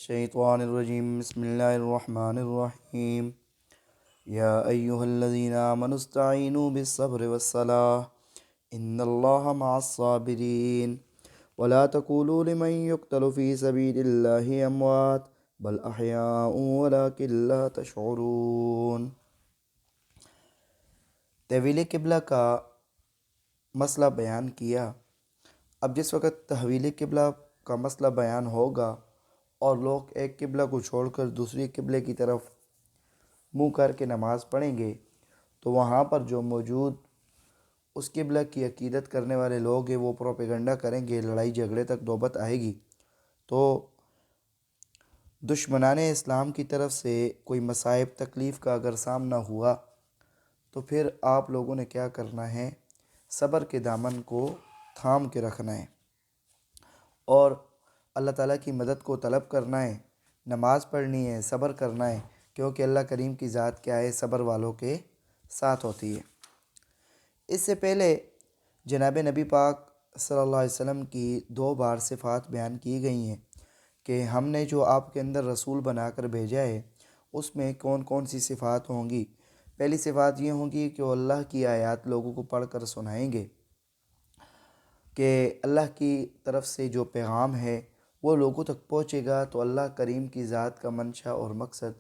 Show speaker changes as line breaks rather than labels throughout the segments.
الشيطان الرجيم بسم الله الرحمن الرحيم يا أيها الذين آمنوا استعينوا بالصبر والصلاة إن الله مع الصابرين ولا تقولوا لمن يقتل في سبيل الله أموات بل أحياء ولكن لا تشعرون۔ تحویل قبلہ کا مسئلہ بیان کیا۔ اب جس وقت تحویل قبلہ کا مسئلہ بیان ہوگا اور لوگ ایک قبلہ کو چھوڑ کر دوسری قبلے کی طرف منہ کر کے نماز پڑھیں گے تو وہاں پر جو موجود اس قبلہ کی عقیدت کرنے والے لوگ ہیں وہ پروپیگنڈا کریں گے، لڑائی جھگڑے تک نوبت آئے گی۔ تو دشمنان اسلام کی طرف سے کوئی مصائب تکلیف کا اگر سامنا ہوا تو پھر آپ لوگوں نے کیا کرنا ہے؟ صبر کے دامن کو تھام کے رکھنا ہے اور اللہ تعالیٰ کی مدد کو طلب کرنا ہے، نماز پڑھنی ہے، صبر کرنا ہے، کیونکہ اللہ کریم کی ذات کیا ہے؟ صبر والوں کے ساتھ ہوتی ہے۔ اس سے پہلے جناب نبی پاک صلی اللہ علیہ وسلم کی 2 بار صفات بیان کی گئی ہیں کہ ہم نے جو آپ کے اندر رسول بنا کر بھیجا ہے اس میں کون کون سی صفات ہوں گی۔ پہلی صفات یہ ہوں گی کہ وہ اللہ کی آیات لوگوں کو پڑھ کر سنائیں گے کہ اللہ کی طرف سے جو پیغام ہے وہ لوگوں تک پہنچے گا، تو اللہ کریم کی ذات کا منشا اور مقصد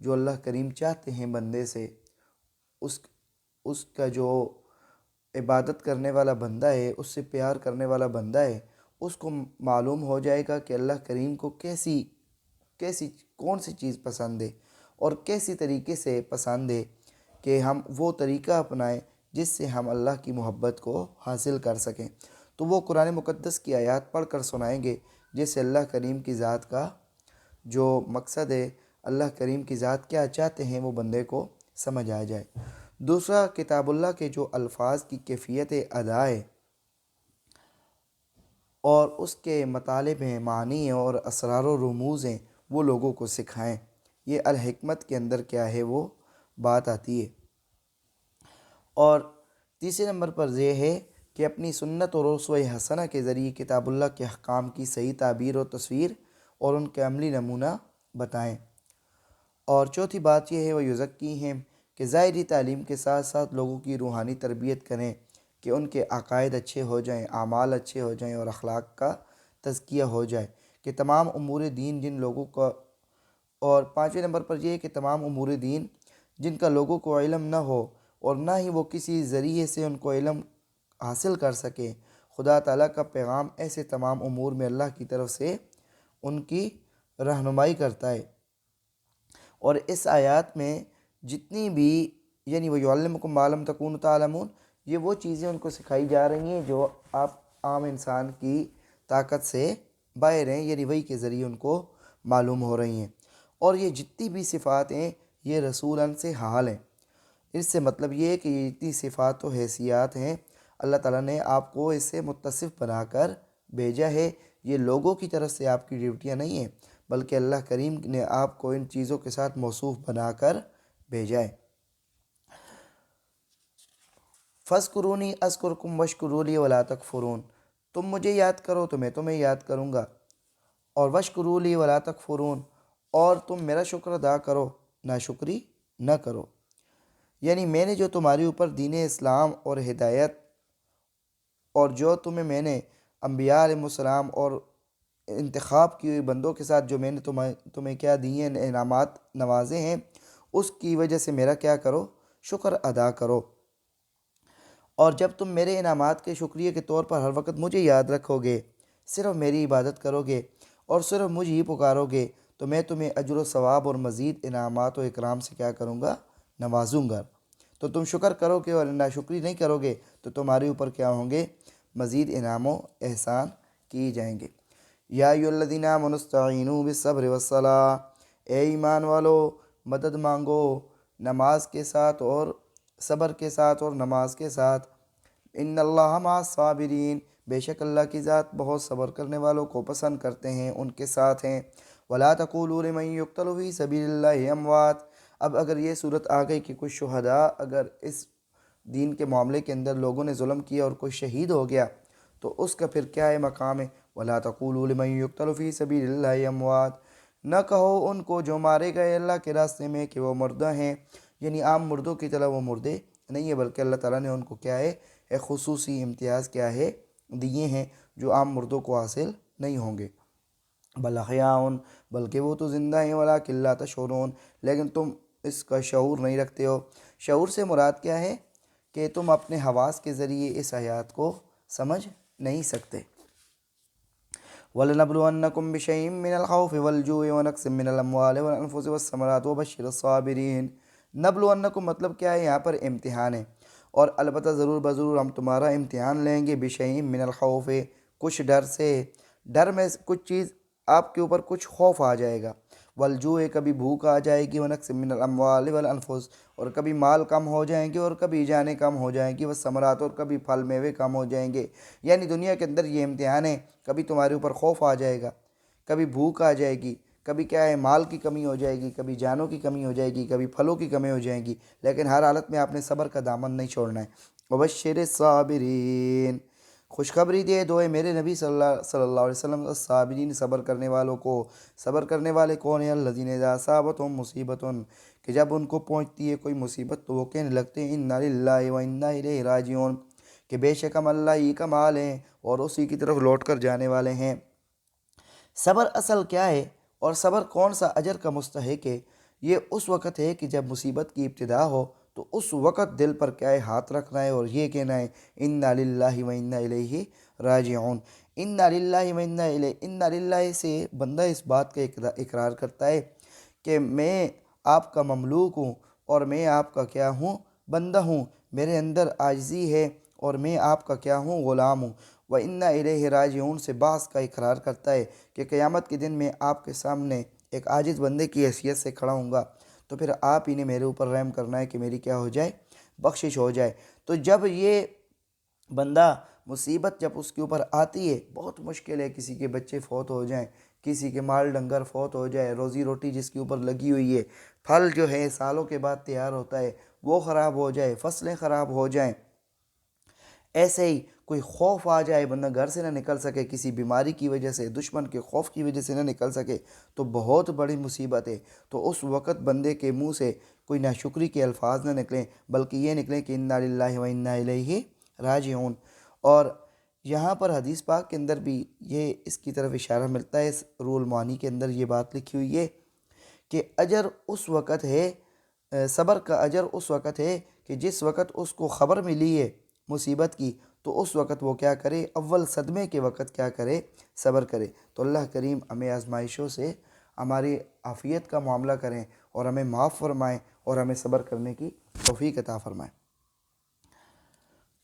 جو اللہ کریم چاہتے ہیں بندے سے، اس کا جو عبادت کرنے والا بندہ ہے، اس سے پیار کرنے والا بندہ ہے، اس کو معلوم ہو جائے گا کہ اللہ کریم کو کون سی چیز پسند ہے اور کیسی طریقے سے پسند ہے کہ ہم وہ طریقہ اپنائیں جس سے ہم اللہ کی محبت کو حاصل کر سکیں۔ تو وہ قرآن مقدس کی آیات پڑھ کر سنائیں گے جس سے اللہ کریم کی ذات کا جو مقصد ہے، اللہ کریم کی ذات کیا چاہتے ہیں، وہ بندے کو سمجھ آ جائے۔ دوسرا، کتاب اللہ کے جو الفاظ کی کیفیت ادا ہے اور اس کے مطالب ہیں، معنی ہیں اور اسرار و رموز ہیں، وہ لوگوں کو سکھائیں۔ یہ الحکمت کے اندر کیا ہے؟ وہ بات آتی ہے۔ اور تیسرے نمبر پر یہ ہے کہ اپنی سنت اور اسوہ حسنہ کے ذریعے کتاب اللہ کے احکام کی صحیح تعبیر و تصویر اور ان کے عملی نمونہ بتائیں۔ اور چوتھی بات یہ ہے وہ یزکی ہیں کہ ظاہری تعلیم کے ساتھ ساتھ لوگوں کی روحانی تربیت کریں کہ ان کے عقائد اچھے ہو جائیں، اعمال اچھے ہو جائیں اور اخلاق کا تزکیہ ہو جائے کہ تمام امور دین جن لوگوں کا۔ اور پانچویں نمبر پر یہ ہے کہ تمام امور دین جن کا لوگوں کو علم نہ ہو اور نہ ہی وہ کسی ذریعے سے ان کو علم حاصل کر سکے، خدا تعالیٰ کا پیغام ایسے تمام امور میں اللہ کی طرف سے ان کی رہنمائی کرتا ہے۔ اور اس آیات میں جتنی بھی وَيُعَلِّمُكُم مَّا لَمْ تَكُونُوا تَعْلَمُونَ، یہ وہ چیزیں ان کو سکھائی جا رہی ہیں جو آپ عام انسان کی طاقت سے باہر ہیں، یعنی وحی کے ذریعے ان کو معلوم ہو رہی ہیں۔ اور یہ جتنی بھی صفات ہیں یہ رسولاً سے حال ہیں۔ اس سے مطلب یہ ہے کہ یہ جتنی صفات و حیثیات ہیں اللہ تعالیٰ نے آپ کو اس سے متصف بنا کر بھیجا ہے۔ یہ لوگوں کی طرف سے آپ کی ڈیوٹیاں نہیں ہیں بلکہ اللہ کریم نے آپ کو ان چیزوں کے ساتھ موصوف بنا کر بھیجا ہے۔ فَاذْكُرُونِي أَذْكُرْكُمْ وَاشْكُرُوا لِي وَلَا تَكْفُرُونَ، تم مجھے یاد کرو تو میں تمہیں یاد کروں گا، اور وَاشْكُرُوا لِي وَلَا تَكْفُرُونَ، اور تم میرا شکر ادا کرو، ناشکری نہ کرو۔ یعنی میں نے جو تمہارے اوپر دین اسلام اور ہدایت اور جو میں نے انبیاء علیہ السلام اور انتخاب کی ہوئی بندوں کے ساتھ جو میں نے تمہیں کیا دیے انعامات نوازے ہیں، اس کی وجہ سے میرا کیا کرو؟ شکر ادا کرو۔ اور جب تم میرے انعامات کے شکریہ کے طور پر ہر وقت مجھے یاد رکھو گے، صرف میری عبادت کرو گے اور صرف مجھے ہی پکارو گے، تو میں تمہیں اجر و ثواب اور مزید انعامات و اکرام سے کیا کروں گا؟ نوازوں گا۔ تو تم شکر کرو گے اور ناشکری نہیں کرو گے تو تمہارے اوپر کیا ہوں گے؟ مزید انعام و احسان کیے جائیں گے۔ یا ایھا الذین آمنوا استعینوا بالصبر والصلاۃ، اے ایمان والو مدد مانگو نماز کے ساتھ اور صبر کے ساتھ اور نماز کے ساتھ۔ ان اللہ مع الصابرین، بے شک اللہ کی ذات بہت صبر کرنے والوں کو پسند کرتے ہیں، ان کے ساتھ ہیں۔ ولا تقولوا لمن يقتل في سبيل الله اموات، اب اگر یہ صورت آ گئی کہ کچھ شہداء اگر اس دین کے معاملے کے اندر لوگوں نے ظلم کیا اور کوئی شہید ہو گیا تو اس کا پھر کیا ہے مقام ہے؟ وَلَا تَقُولُوا لِمَن يُقْتَلُ فِي سَبِيلِ اللَّهِ أَمْوَاتٌ، نہ کہو ان کو جو مارے گئے اللہ کے راستے میں کہ وہ مردہ ہیں، یعنی عام مردوں کی طرح وہ مردے نہیں ہے، بلکہ اللہ تعالیٰ نے ان کو کیا ہے ایک خصوصی امتیاز کیا ہے دیے ہیں جو عام مردوں کو حاصل نہیں ہوں گے۔ بل احیاء، بلکہ وہ تو زندہ ہیں، ولکن لا تشعرون، لیکن تم اس کا شعور نہیں رکھتے ہو۔ شعور سے مراد کیا ہے کہ تم اپنے حواس کے ذریعے اس حیات کو سمجھ نہیں سکتے۔ وَلَنَبْلُوَنَّكُمْ بِشَيْءٍ مِّنَ الْخَوْفِ وَالْجُوعِ وَنَقْصٍ مِّنَ الْأَمْوَالِ وَالْأَنفُسِ وَالثَّمَرَاتِ وَبَشِّرِ الصَّابِرِينَ۔ نبلونکم مطلب کیا ہے یہاں پر امتحان ہے، اور البتہ ضرور بضرور ہم تمہارا امتحان لیں گے بشیء من الخوف، کچھ ڈر سے، ڈر میں کچھ چیز آپ کے اوپر کچھ خوف آ جائے گا، والجوع کبھی بھوک آ جائے گی، ونقص من الاموال والانفس اور کبھی مال کم ہو جائیں گے اور کبھی جانیں کم ہو جائیں گی، والثمرات اور کبھی پھل میوے کم ہو جائیں گے۔ یعنی دنیا کے اندر یہ امتحان ہے، کبھی تمہارے اوپر خوف آ جائے گا، کبھی بھوک آ جائے گی، کبھی کیا ہے مال کی کمی ہو جائے گی، کبھی جانوں کی کمی ہو جائے گی، کبھی پھلوں کی کمی ہو جائے گی، لیکن ہر حالت میں آپ نے صبر کا دامن نہیں چھوڑنا ہے۔ وبشر الصابرین، خوشخبری دے دو اے میرے نبی صلی اللہ علیہ وسلم الصابرین، صبر کرنے والوں کو۔ صبر کرنے والے کون ہیں؟ الذین اذا اصابتہم مصیبت، کہ جب ان کو پہنچتی ہے کوئی مصیبت تو وہ کہنے لگتے ہیں انا للہ و انا الیہ راجعون، کہ بے شک ہم اللہ ہی کا مال ہیں اور اسی کی طرف لوٹ کر جانے والے ہیں۔ صبر اصل کیا ہے اور صبر کون سا اجر کا مستحق ہے؟ یہ اس وقت ہے کہ جب مصیبت کی ابتدا ہو تو اس وقت دل پر کیا ہے ہاتھ رکھنا ہے اور یہ کہنا ہے انا للہ و انا الیہ راجعون۔ انا للہ و انا للہ سے بندہ اس بات کا اقرار کرتا ہے کہ میں آپ کا مملوک ہوں اور میں آپ کا کیا ہوں؟ بندہ ہوں، میرے اندر عاجزی ہے اور میں آپ کا کیا ہوں؟ غلام ہوں۔ وَإِنَّا إِلَيْهِ راجعون سے بعض کا اقرار کرتا ہے کہ قیامت کے دن میں آپ کے سامنے ایک عاجز بندے کی حیثیت سے کھڑا ہوں گا، تو پھر آپ ہی نے میرے اوپر رحم کرنا ہے کہ میری کیا ہو جائے؟ بخشش ہو جائے۔ تو جب یہ بندہ مصیبت جب اس کے اوپر آتی ہے، بہت مشکل ہے، کسی کے بچے فوت ہو جائیں، کسی کے مال ڈنگر فوت ہو جائے، روزی روٹی جس کے اوپر لگی ہوئی ہے، پھل جو ہے سالوں کے بعد تیار ہوتا ہے وہ خراب ہو جائے، فصلیں خراب ہو جائیں، ایسے ہی کوئی خوف آ جائے، بندہ گھر سے نہ نکل سکے، کسی بیماری کی وجہ سے، دشمن کے خوف کی وجہ سے نہ نکل سکے، تو بہت بڑی مصیبت ہے۔ تو اس وقت بندے کے منہ سے کوئی ناشکری کے الفاظ نہ نکلیں، بلکہ یہ نکلیں کہ انا للہ و انا الیہ راجعون۔ اور یہاں پر حدیث پاک کے اندر بھی یہ اس کی طرف اشارہ ملتا ہے، اس رول معانی کے اندر یہ بات لکھی ہوئی ہے کہ اجر اس وقت ہے، صبر کا اجر اس وقت ہے کہ جس وقت اس کو خبر ملی ہے مصیبت کی، تو اس وقت وہ کیا کرے؟ اول صدمے کے وقت کیا کرے؟ صبر کرے۔ تو اللہ کریم ہمیں آزمائشوں سے ہماری عافیت کا معاملہ کریں اور ہمیں معاف فرمائیں اور ہمیں صبر کرنے کی توفیق عطا فرمائیں۔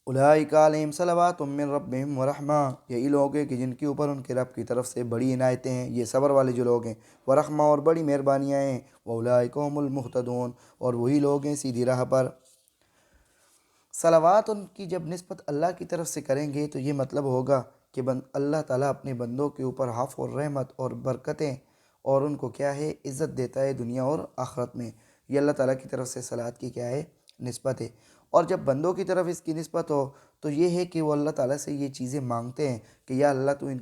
اولئک علیہم صلوات من ربہم ورحمہ، یہی لوگ ہیں کہ جن کے اوپر ان کے رب کی طرف سے بڑی عنایتیں ہیں، یہ صبر والے جو لوگ ہیں، ورحمہ اور بڑی مہربانیاں ہیں، واولئک هم المہتدون اور وہی لوگ ہیں سیدھی راہ پر۔ صلوات ان کی جب نسبت اللہ کی طرف سے کریں گے تو یہ مطلب ہوگا کہ اللہ تعالیٰ اپنے بندوں کے اوپر عفو اور رحمت اور برکتیں اور ان کو کیا ہے عزت دیتا ہے دنیا اور آخرت میں۔ یہ اللہ تعالیٰ کی طرف سے صلوات کی کیا ہے نسبت ہے۔ اور جب بندوں کی طرف اس کی نسبت ہو تو یہ ہے کہ وہ اللہ تعالیٰ سے یہ چیزیں مانگتے ہیں کہ یا اللہ تو ان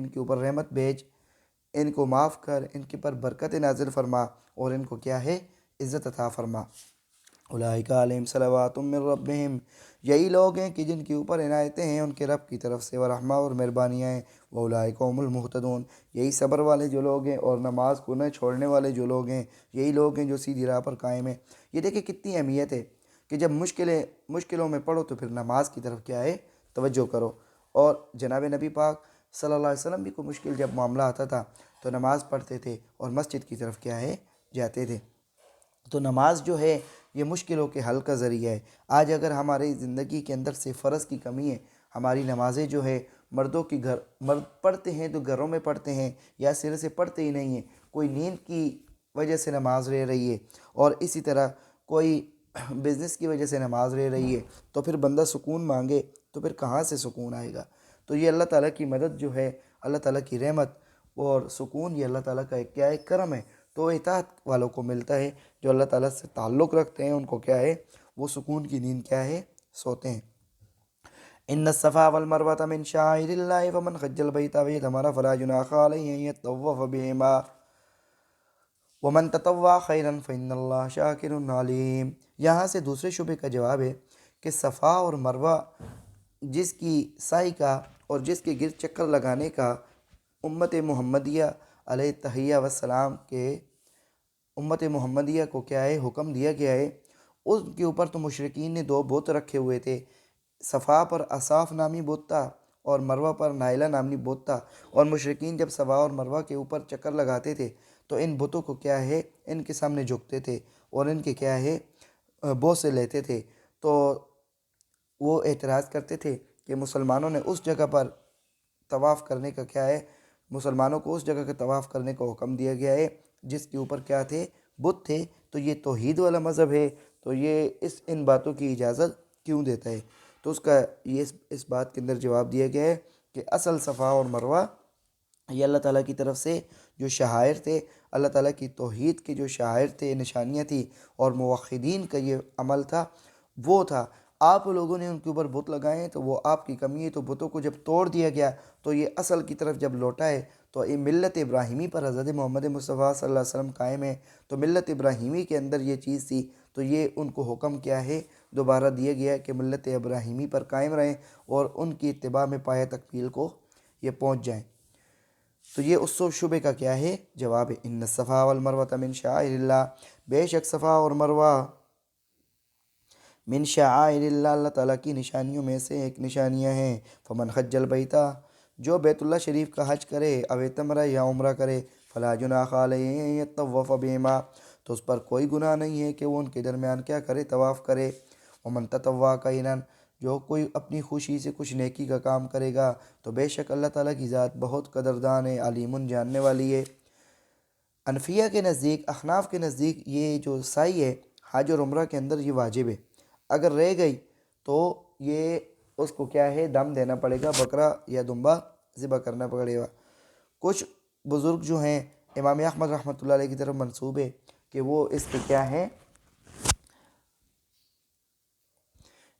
کے اوپر رحمت بھیج، ان کو معاف کر، ان کے پر برکت نازل فرما اور ان کو کیا ہے عزت عطا فرما۔ اولئک علیہم صلوات من ربہم، یہی لوگ ہیں کہ جن کے اوپر عنایتیں ہیں ان کے رب کی طرف سے، ورحمہ اور مہربانیاں ہیں، واولئک هم المہتدون، یہی صبر والے جو لوگ ہیں اور نماز کو نہ چھوڑنے والے جو لوگ ہیں، یہی لوگ ہیں جو سیدھی راہ پر قائم ہیں۔ یہ دیکھیں کتنی اہمیت ہے کہ جب مشکلوں میں پڑھو تو پھر نماز کی طرف کیا ہے توجہ کرو۔ اور جناب نبی پاک صلی اللہ علیہ وسلم بھی کوئی مشکل جب معاملہ آتا تھا تو نماز پڑھتے تھے اور مسجد کی طرف کیا ہے جاتے تھے۔ تو نماز جو ہے یہ مشکلوں کے حل کا ذریعہ ہے۔ آج اگر ہماری زندگی کے اندر سے فرض کی کمی ہے، ہماری نمازیں جو ہے مرد پڑھتے ہیں تو گھروں میں پڑھتے ہیں یا سرے سے پڑھتے ہی نہیں ہیں، کوئی نیند کی وجہ سے نماز رہ رہی ہے اور اسی طرح کوئی بزنس کی وجہ سے نماز رہ رہی ہے، تو پھر بندہ سکون مانگے تو پھر کہاں سے سکون آئے گا؟ تو یہ اللہ تعالیٰ کی مدد جو ہے، اللہ تعالیٰ کی رحمت اور سکون، یہ اللہ تعالیٰ کا ایک کیا ہے کرم ہے۔ تو اطاعت والوں کو ملتا ہے، جو اللہ تعالیٰ سے تعلق رکھتے ہیں ان کو کیا ہے وہ سکون کی نیند کیا ہے سوتے ہیں۔ ان الصفا والمروۃ من شعائر اللہ فمن حج البیت او اعتمر فلا جناح علیہ ان یطوف بہما، ومن تطوع خیرا فإن اللہ شاکر علیم۔ یہاں سے دوسرے شبے کا جواب ہے کہ صفا اور مروہ جس کی سعی کا اور جس کے گرد چکر لگانے کا امت محمدیہ علیہ تحیہ وسلام کے امت محمدیہ کو کیا ہے حکم دیا گیا ہے، ان کے اوپر تو مشرکین نے دو بت رکھے ہوئے تھے۔ صفا پر اصاف نامی بت تھا اور مروہ پر نائلہ نامی بت تھا، اور مشرکین جب صفا اور مروہ کے اوپر چکر لگاتے تھے تو ان بتوں کو کیا ہے ان کے سامنے جھکتے تھے اور ان کے کیا ہے بوسے لیتے تھے۔ تو وہ اعتراض کرتے تھے کہ مسلمانوں نے اس جگہ پر طواف کرنے کا کیا ہے، مسلمانوں کو اس جگہ کے طواف کرنے کا حکم دیا گیا ہے جس کے اوپر کیا تھے، بت تھے، تو یہ توحید والا مذہب ہے، تو یہ ان باتوں کی اجازت کیوں دیتا ہے؟ تو اس کا یہ اس بات کے اندر جواب دیا گیا ہے کہ اصل صفا اور مروہ یہ اللہ تعالیٰ کی طرف سے جو شعائر تھے، اللہ تعالیٰ کی توحید کے جو شعائر تھے، نشانیاں تھیں، اور موحدین کا یہ عمل تھا، وہ تھا۔ آپ لوگوں نے ان کے اوپر بت لگائے ہیں تو وہ آپ کی کمی ہے، تو بتوں کو جب توڑ دیا گیا تو یہ اصل کی طرف جب لوٹا ہے تو یہ ملت ابراہیمی پر حضرت محمد مصطفیٰ صلی اللہ علیہ وسلم قائم ہے، تو ملت ابراہیمی کے اندر یہ چیز تھی، تو یہ ان کو حکم کیا ہے دوبارہ دیا گیا ہے کہ ملت ابراہیمی پر قائم رہیں اور ان کی اتباع میں پایہ تکمیل کو یہ پہنچ جائیں۔ تو یہ اس شبے کا کیا ہے جواب ہے۔ ان الصفا والمروۃ من شعائر اللہ، بے شک صفا اور مروہ من شعائر اللہ، اللہ تعالیٰ کی نشانیوں میں سے ایک نشانیاں ہیں۔ فمن حج البیتا، جو بیت اللہ شریف کا حج کرے، او اعتمرہ یا عمرہ کرے، فلا جناح علیہ ان یطوف بہما، تو اس پر کوئی گناہ نہیں ہے کہ وہ ان کے درمیان کیا کرے، طواف کرے۔ ومن تطوع خیرا، جو کوئی اپنی خوشی سے کچھ نیکی کا کام کرے گا تو بے شک اللہ تعالیٰ کی ذات بہت قدردان ہے، علیم جاننے والی ہے۔ انفیہ کے نزدیک، احناف کے نزدیک یہ جو سعی ہے حج اور عمرہ کے اندر یہ واجب ہے، اگر رہ گئی تو یہ اس کو کیا ہے دم دینا پڑے گا، بکرا یا دمبا ذبح کرنا پڑے گا۔ کچھ بزرگ جو ہیں امام احمد رحمۃ اللہ علیہ کی طرف منسوب ہے کہ وہ اس کے کیا ہیں،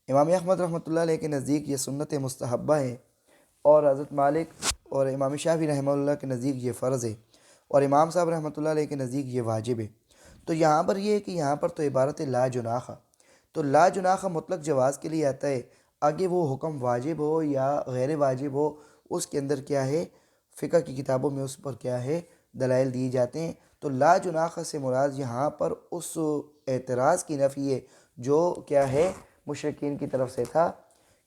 امام احمد رحمۃ اللہ علیہ کے نزدیک یہ سنت مستحبہ ہے، اور حضرت مالک اور امام شافعی رحمہ اللہ کے نزدیک یہ فرض ہے، اور امام صاحب رحمۃ اللہ علیہ کے نزدیک یہ واجب ہے۔ تو یہاں پر یہ ہے کہ یہاں پر تو عبارت لا جناح، تو لا جناح مطلق جواز کے لیے آتا ہے، آگے وہ حکم واجب ہو یا غیر واجب ہو اس کے اندر کیا ہے فقہ کی کتابوں میں اس پر کیا ہے دلائل دیے جاتے ہیں۔ تو لا جناح سے مراد یہاں پر اس اعتراض کی نفی ہے جو کیا ہے مشرکین کی طرف سے تھا،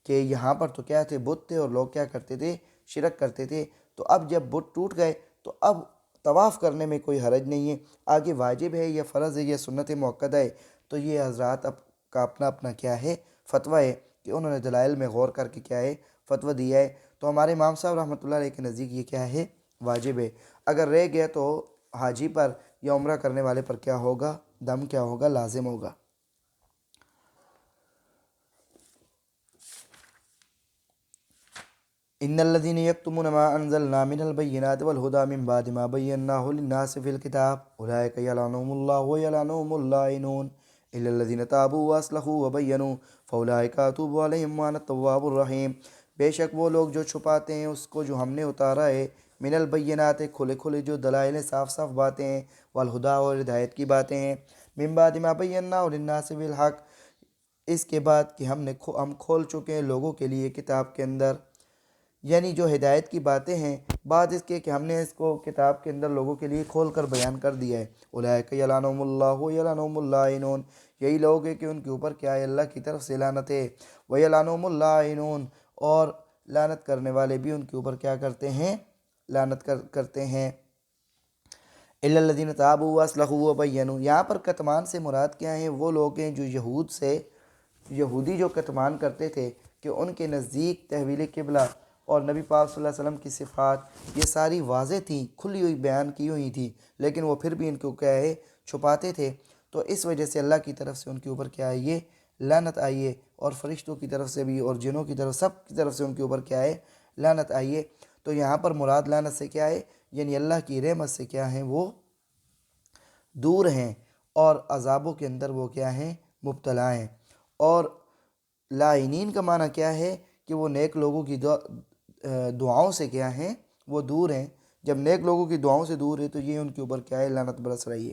کہ یہاں پر تو کیا تھے بت تھے اور لوگ کیا کرتے تھے شرک کرتے تھے، تو اب جب بت ٹوٹ گئے تو اب طواف کرنے میں کوئی حرج نہیں ہے، آگے واجب ہے یا فرض ہے یا سنت مؤکدہ ہے، تو یہ حضرات کا اپنا اپنا کیا ہے فتویٰ ہے کہ انہوں نے دلائل میں غور کر کے کیا ہے فتویٰ دیا ہے۔ تو ہمارے امام صاحب رحمۃ اللہ علیہ کے نزدیک یہ کیا ہے واجب ہے، اگر رہ گیا تو حاجی پر یا عمرہ کرنے والے پر کیا ہوگا، دم کیا ہوگا، لازم ہوگا۔ ان الذين يكتمون ما انزلنا من البينات والهدى من بعد ما بيناه للناس في الكتاب اولئك يلعنهم الله ويلعنهم اللائنون الا الذين تابوا واصلحوا وبينوا فاولئك اتوب عليهم وانا التواب الرحيم۔ بے شک وہ لوگ جو چھپاتے ہیں اس کو جو ہم نے اتارا ہے، من البینات کھلے کھلے جو دلائل صاف صاف باتیں ہیں، والہدا اور ہدایت کی باتیں ہیں، من بعد ما بیناہ للناس بالحق، اس کے بعد کہ ہم کھول چکے ہیں لوگوں کے لیے کتاب کے اندر، یعنی جو ہدایت کی باتیں ہیں بعد اس کے کہ ہم نے اس کو کتاب کے اندر لوگوں کے لیے کھول کر بیان کر دیا ہے۔ اولئک یلعنہم اللہ ویلعنہم اللائنون، یہی لوگ ہیں کہ ان کے اوپر کیا ہے اللہ کی طرف سے لعنت ہے، ویلعنہم اللائنون، اور لعنت کرنے والے بھی ان کے اوپر کیا کرتے ہیں لعنت کرتے ہیں۔ الا الذین تابوا واصلحوا وبینوا، یہاں پر کتمان سے مراد کیا ہیں، وہ لوگ ہیں جو یہودی جو کتمان کرتے تھے کہ ان کے نزدیک تحویل قبلہ اور نبی پاک صلی اللہ علیہ وسلم کی صفات یہ ساری واضح تھیں، کھلی ہوئی بیان کی ہوئی تھیں، لیکن وہ پھر بھی ان کو کیا ہے چھپاتے تھے، تو اس وجہ سے اللہ کی طرف سے ان کے اوپر کیا ہے یہ لعنت آئی ہے، اور فرشتوں کی طرف سے بھی اور جنوں کی طرف سب کی طرف سے ان کے اوپر کیا ہے لعنت آئی ہے۔ تو یہاں پر مراد لعنت سے کیا ہے، یعنی اللہ کی رحمت سے کیا ہیں وہ دور ہیں، اور عذابوں کے اندر وہ کیا ہیں مبتلا ہیں۔ اور لائنین کا معنی کیا ہے کہ وہ نیک لوگوں کی دعاؤں سے کیا ہیں وہ دور ہیں، جب نیک لوگوں کی دعاؤں سے دور ہے تو یہ ان کے اوپر کیا ہے لعنت برس رہی ہے۔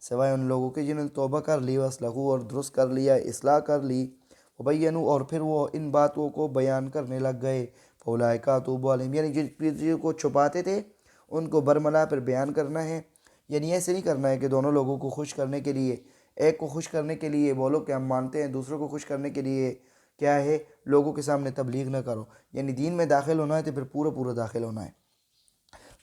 سوائے ان لوگوں کے جنہوں نے توبہ کر لی، واصلحوا اور درست کر لیا، اصلاح کر لی، وبینوا اور پھر وہ ان باتوں کو بیان کرنے لگ گئے، فاولئک اتوب علیہم، یعنی جن چیزوں کو چھپاتے تھے ان کو برملا پھر بیان کرنا ہے۔ یعنی ایسے نہیں کرنا ہے کہ دونوں لوگوں کو خوش کرنے کے لیے، ایک کو خوش کرنے کے لیے بولو کہ ہم مانتے ہیں، دوسروں کو خوش کرنے کے لیے کیا ہے لوگوں کے سامنے تبلیغ نہ کرو۔ یعنی دین میں داخل ہونا ہے تو پھر پورا پورا داخل ہونا ہے۔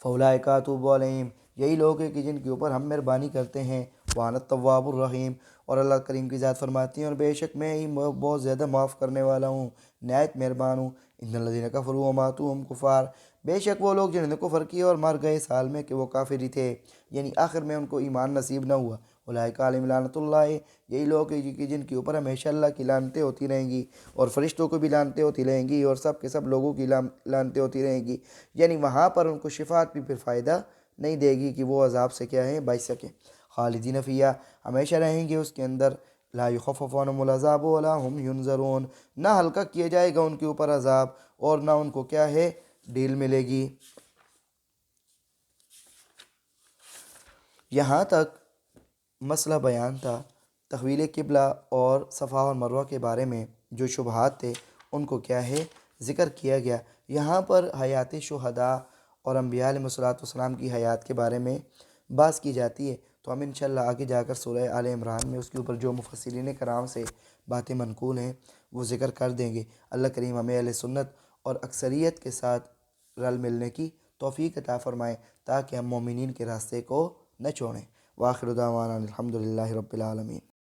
فاولئک اتوب علیہم، یہی لوگ ہیں کہ جن کے اوپر ہم مہربانی کرتے ہیں، وانا التواب الرحیم، اور اللہ کریم کی ذات فرماتی ہیں اور بے شک میں ہی بہت زیادہ معاف کرنے والا ہوں، نہایت مہربان ہوں۔ ان الذین کفروا وماتوا وهم کفار، بے شک وہ لوگ جنہوں نے کفر کیا اور مر گئے اس حال میں کہ وہ کافر ہی تھے، یعنی آخر میں ان کو ایمان نصیب نہ ہوا۔ اولئک علیہم لعنت اللہ، یہی لوگ ہیں کہ جن کے اوپر ہمیشہ اللہ کی لعنتیں ہوتی رہیں گی، اور فرشتوں کو بھی لعنتیں ہوتی رہیں گی، اور سب کے سب لوگوں کی لعنتیں ہوتی رہیں گی۔ یعنی وہاں پر ان کو شفاعت بھی پھر فائدہ نہیں دے گی کہ وہ عذاب سے کیا ہے بچ سکیں۔ خالدین فیہا، ہمیشہ رہیں گے اس کے اندر، لا یخفف عنہم العذاب ولا هم ینظرون، نہ ہلکا کیا جائے گا ان کے اوپر عذاب اور نہ ان کو کیا ہے ڈھیل ملے گی۔ یہاں تک مسئلہ بیان تھا تحویل قبلہ اور صفا اور مروہ کے بارے میں جو شبہات تھے ان کو کیا ہے ذکر کیا گیا۔ یہاں پر حیات شہداء اور انبیاء علیہ السلام کی حیات کے بارے میں بحث کی جاتی ہے، تو ہم انشاءاللہ آگے جا کر سورہ آل عمران میں اس کے اوپر جو مفسرین کرام سے باتیں منقول ہیں وہ ذکر کر دیں گے۔ اللہ کریم ہمیں اہل سنت اور اکثریت کے ساتھ رل ملنے کی توفیق عطا فرمائے تاکہ ہم مومنین کے راستے کو نہ چھوڑیں۔ وآخر دعوانا الحمدللہ رب العالمین۔